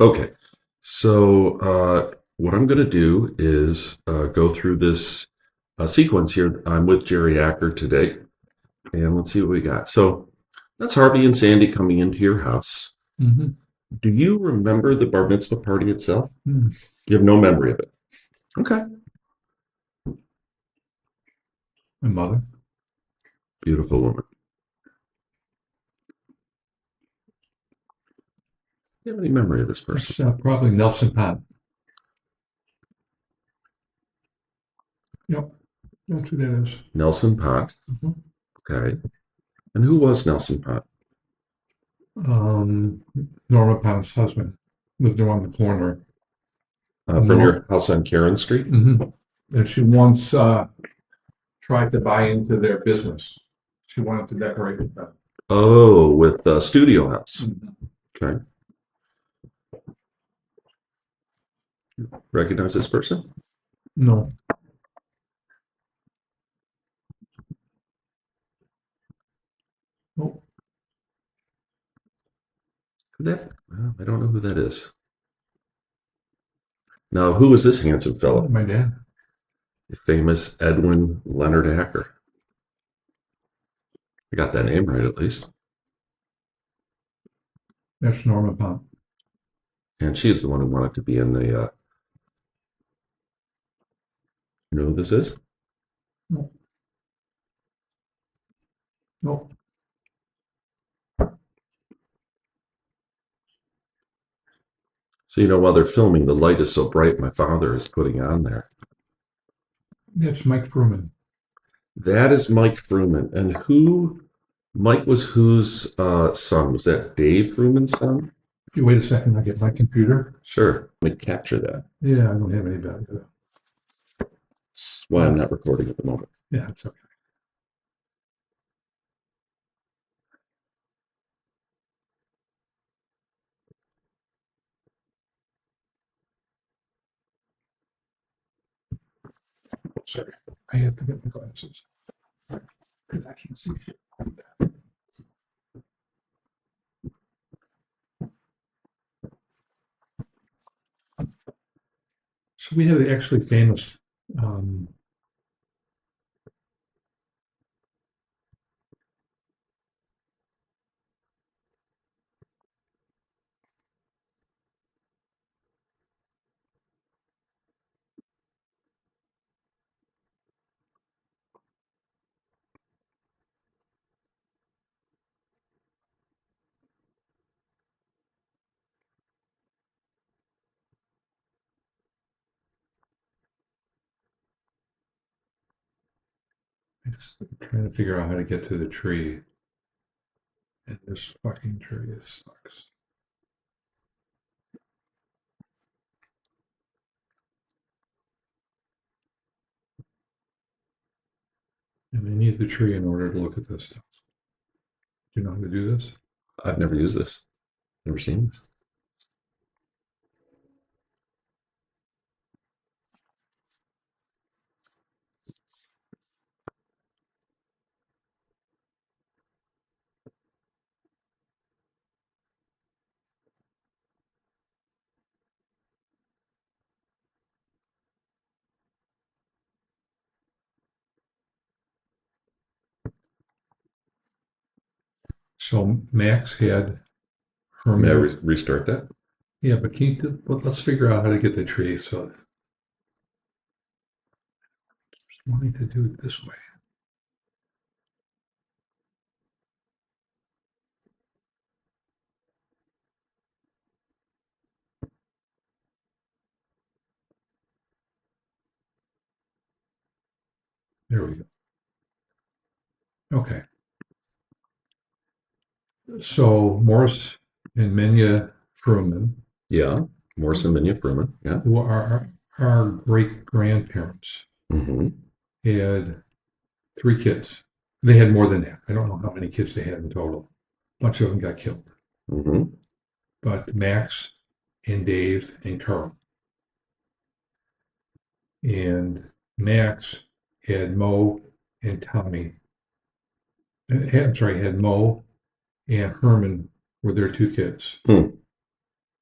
Okay, so what I'm going to do is go through this sequence here. I'm with Jerry Acker today, and let's see what we got. So that's Harvey and Sandy coming into your house. Mm-hmm. Do you remember the bar mitzvah party itself? Mm. You have no memory of it. Okay, My mother. beautiful woman. Do you have any memory of this person? That's probably Nelson Pont. Yep, that's who that is. Nelson Pont. Mhm. Okay, and who was Nelson Pont? Um, Norma Pont's husband lived around the corner. From Nor- your house on Karen Street? Mhm. And she once tried to buy into their business. She wanted to decorate with them. Oh, with Studio House. Mhm. Okay, recognize this person? No, no, Well, I don't know who that is. Now, who was this handsome fellow? my dad. The famous Edwin Leonard Acker. I got that name right at least. That's Norma Pont. And she is the one who wanted to be in the. You know who this is? No, no. So, while they're filming, the light is so bright, my father is putting on there. That's Mike Fruman. That is Mike Fruman. And Mike was whose son? Was that Dave Fruman's son? If you wait a second, I get my computer. Sure. Let me capture that. Yeah, I don't have any value. That's why I'm not recording at the moment. Yeah, it's okay. Sorry, I have to get my glasses because I can't see shit. So we have actually famous I'm just trying to figure out how to get to the tree. And this fucking tree sucks. And I need the tree in order to look at this stuff. Do you know how to do this? I've never used this, never seen this. So Max had May I Herman. restart that? Yeah, but let's figure out how to get the tree. So I'm wanting to do it this way. There we go. Okay. So Morse and Menya Fruman, Yeah. Morrison Minya Fruman. Yeah. who are our great grandparents, Mm-hmm. had 3 kids. They had more than that. I don't know how many kids they had in total. A bunch of them got killed. Mm-hmm. But Max and Dave and Carl. And Max had Mo and Tommy. I'm sorry, had Mo and Herman were their 2 kids. Hmm.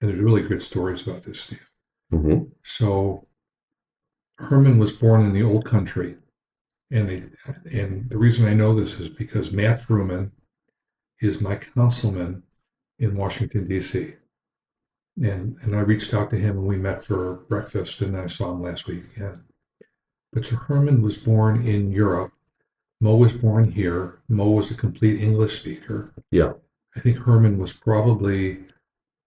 And there's really good stories about this, Steve. Mm-hmm. So Herman was born in the old country. And the reason I know this is because Matt Fruman is my councilman in Washington, D.C. And I reached out to him and we met for breakfast, and I saw him last week again. But so Herman was born in Europe. Mo was born here. Mo was a complete English speaker. Yeah. I think Herman was probably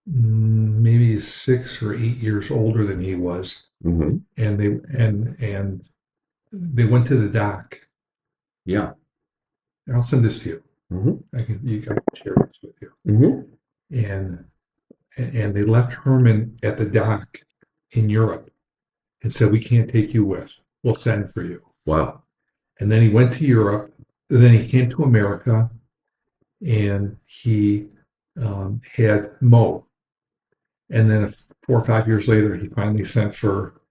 maybe 6 or 8 years older than he was. Mm-hmm. And they went to the dock. Yeah. And I'll send this to you. Mm-hmm. I can share this with you. Mm-hmm. And they left Herman at the dock in Europe and said, "We can't take you with. We'll send for you." Wow. And then he went to Europe. And then he came to America, and he had Mo. And then 4 or 5 years later, he finally sent for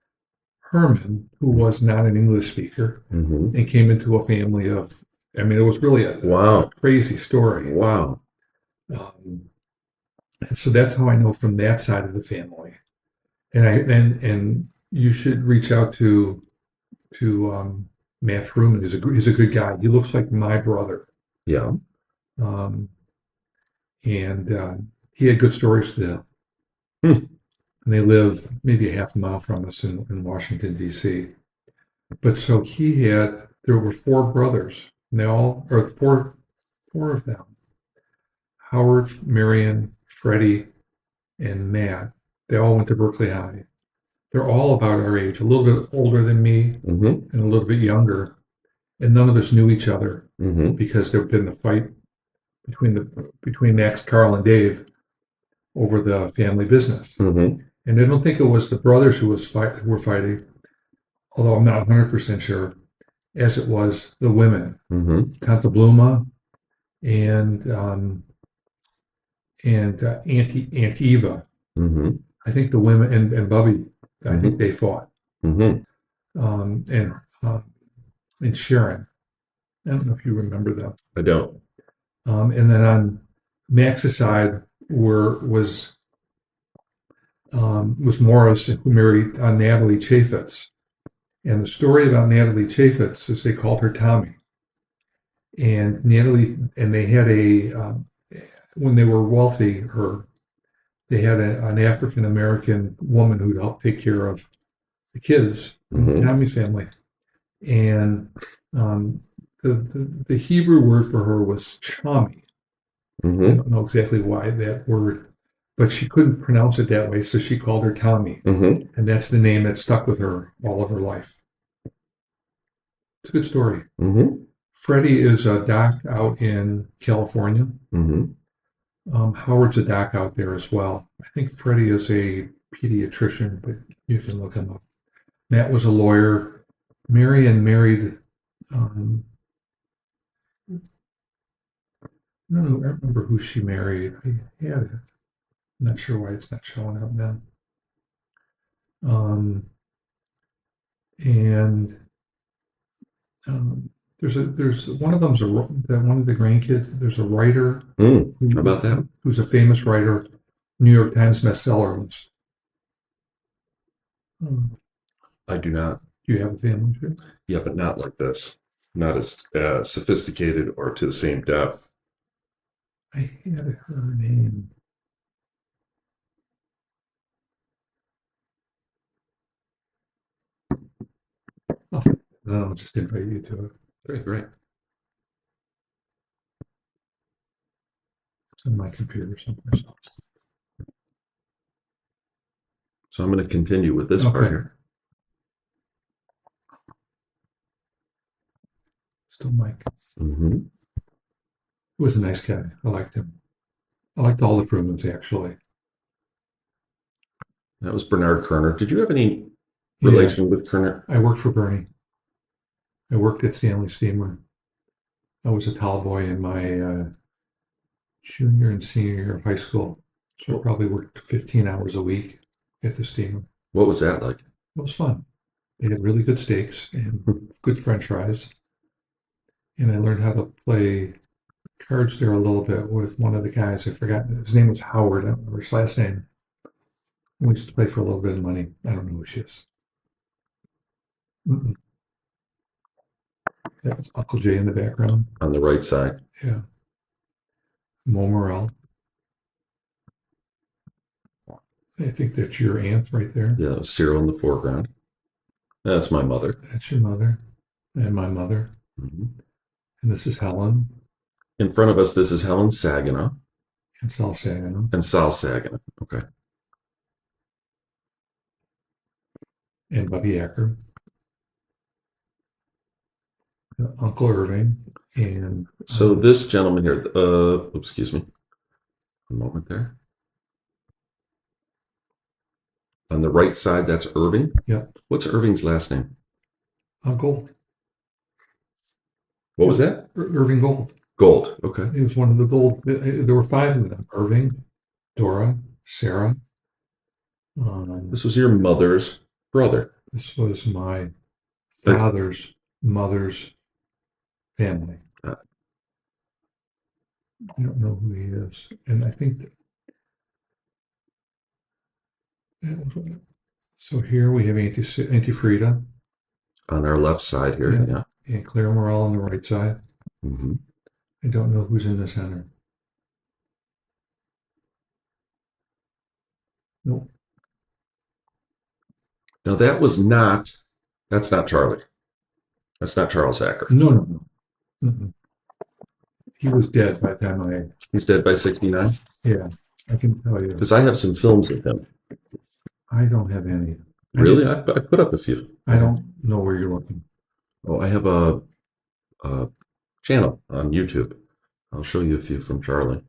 Herman, who was not an English speaker, Mm-hmm. and came into a family of. I mean, it was really a Wow. crazy story. Wow. And so that's how I know from that side of the family. And you should reach out to Matt Fruman. He's a good guy. He looks like my brother. Yeah. Um, and he had good stories to tell. Hmm. And they live maybe a half a mile from us in Washington, D.C. But so there were 4 brothers, and or four of them, Howard, Marion, Freddie, and Matt. They all went to Berkeley High. They're all about our age, a little bit older than me Mm-hmm. and a little bit younger. And none of us knew each other Mm-hmm. because there had been a fight between Max, Carl, and Dave over the family business. Mm-hmm. And I don't think it was the brothers who were fighting, although I'm not 100% sure, as it was the women, Mm-hmm. Tante Bluma and Aunt Eva. Mm-hmm. I think the women and Bubby, I think they fought. Mm-hmm. And Sharon. I don't know if you remember them. I don't. And then on Max's side was Morris, who married Natalie Chaffetz. And the story about Natalie Chaffetz is they called her Tommy. And they had when they were wealthy, they had an African American woman who helped take care of the kids in Tommy's family. And the Hebrew word for her was chami. Mm-hmm. I don't know exactly why that word, but she couldn't pronounce it that way, so she called her Tommy. Mm-hmm. And that's the name that stuck with her all of her life. It's a good story. Mm-hmm. Freddie is a doc out in California. Mm-hmm. Howard's a doc out there as well. I think Freddie is a pediatrician, but you can look him up. Matt was a lawyer. Marion married. I don't know. I remember who she married. I had it. I'm not sure why it's not showing up now. There's one of them's one of the grandkids. There's a writer. How about that? Who's a famous writer, New York Times bestseller list. I do not. Do you have a family too? Yeah, but not like this. Not as sophisticated or to the same depth. I had her name. I'll just invite you to it. Great, great. It's on my computer someplace else. So I'm going to continue with this part here. Still Mike. Mm-hmm. He was a nice guy. I liked him. I liked all the Frumans, actually. That was Bernard Kerner. Did you have any relation with Kerner? I worked for Bernie. I worked at Stanley Steamer. I was a tall boy in my junior and senior year of high school. So I probably worked 15 hours a week at the steamer. What was that like? It was fun. They had really good steaks and good French fries. And I learned how to play cards there a little bit with one of the guys. I forgot. His name was Howard. I don't remember his last name. We used to play for a little bit of money. I don't know who she is. Mm-mm. That's Uncle Jay in the background. On the right side. Yeah. Mo Morel. I think that's your aunt right there. Yeah, Cyril in the foreground. That's my mother. That's your mother and my mother. Mhm. And this is Helen In front of us, this is Helen Saginaw and Sal Saginaw. and Sal Saginaw. Okay. And Bubby Acker. Uncle Irving. And So this gentleman here, excuse me, a moment there. On the right side, that's Irving. Yep. What's Irving's last name? Uncle. What was that? Irving Gold. Gold. Okay. He was one of the gold. There were 5 of them. Irving, Dora, Sarah. This was your mother's brother. This was my father's mother's family. I don't know who he is. And I think so. Here we have Auntie Frida. On our left side here. Yeah. And Claire Morel on the right side. Mm-hmm. I don't know who's in the center. Nope. Now that's not Charlie. That's not Charles Acker. No. Mm-mm. He was dead by the time He's dead by 69? Yeah, I can tell you. Because I have some films of him. I don't have any. Really? I've put up a few. I don't know where you're looking. Oh, I have a channel on YouTube. I'll show you a few from Charlie.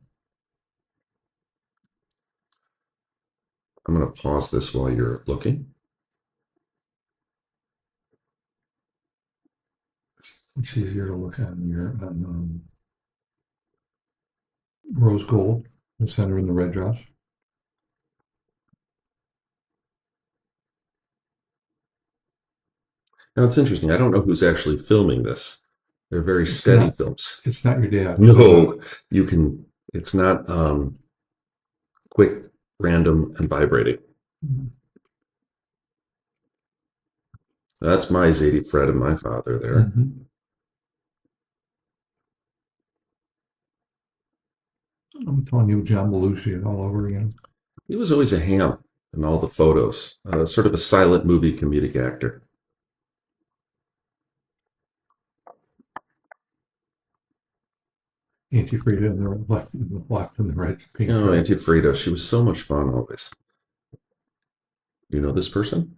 I'm going to pause this while you're looking. It's easier to look on rose gold, the center in the red dress. Now it's interesting. I don't know who's actually filming this. They're very steady films. It's not your dad. No, you can. It's not quick, random, and vibrating. Mm-hmm. That's my Zadie, Fred, and my father there. Mm-hmm. I'm telling you, John Belushi all over again. He was always a ham in all the photos. Sort of a silent movie comedic actor. Auntie Frida in the left and the right. Pink Oh, Auntie Frida. She was so much fun always. Do you know this person?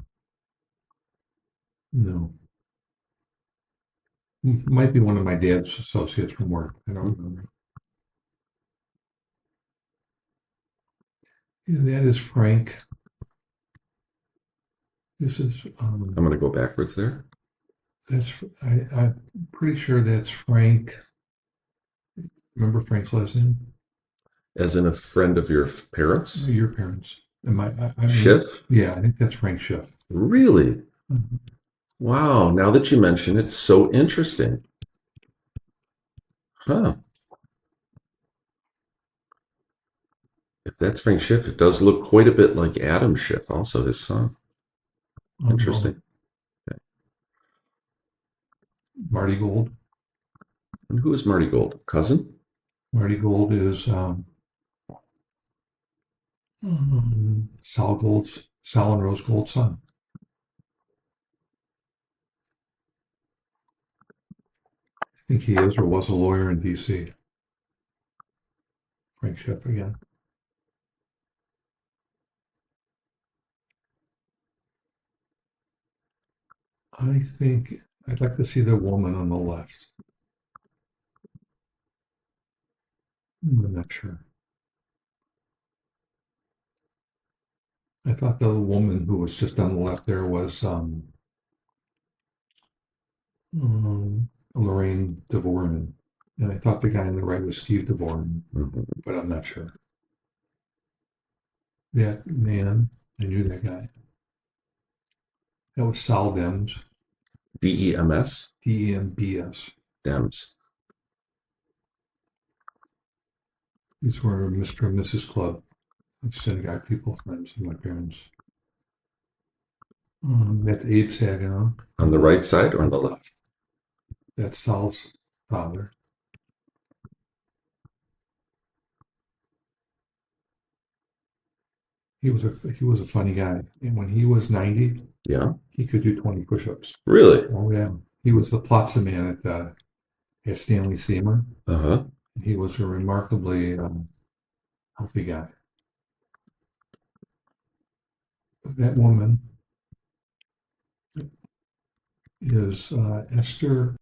No. Might be one of my dad's associates from work. I don't remember. Yeah, that is Frank. This is. I'm going to go backwards there. I'm pretty sure that's Frank. Remember Frank's last name? As in a friend of your parents? Your parents. Schiff? Yeah, I think that's Frank Schiff. Really? Mm-hmm. Wow. Now that you mention it, so interesting. Huh. If that's Frank Schiff, it does look quite a bit like Adam Schiff, also his son. Interesting. Okay. Marty Gold. And who is Marty Gold? Cousin? Marty Gold is Sal and Rose Gold's son. I think he is or was a lawyer in D.C. Frank Schiff again. I think I'd like to see the woman on the left. I'm not sure. I thought the woman who was just on the left there was Lorraine Dvorin. And I thought the guy on the right was Steve Dvorin, but I'm not sure. That man, I knew that guy. That was Sal Dems. D-E-M-S? D-E-M-B-S. Dems. These were Mr. and Mrs. Club synagogue people, friends of my parents. Met Abe Saginaw. On the right side or on the left? That's Sal's father. He was a funny guy, and when he was 90, Yeah. he could do 20 push-ups. Really? Oh yeah, he was the Plaza man at Stanley Seymour. Uh-huh. He was a remarkably healthy guy. That woman is Esther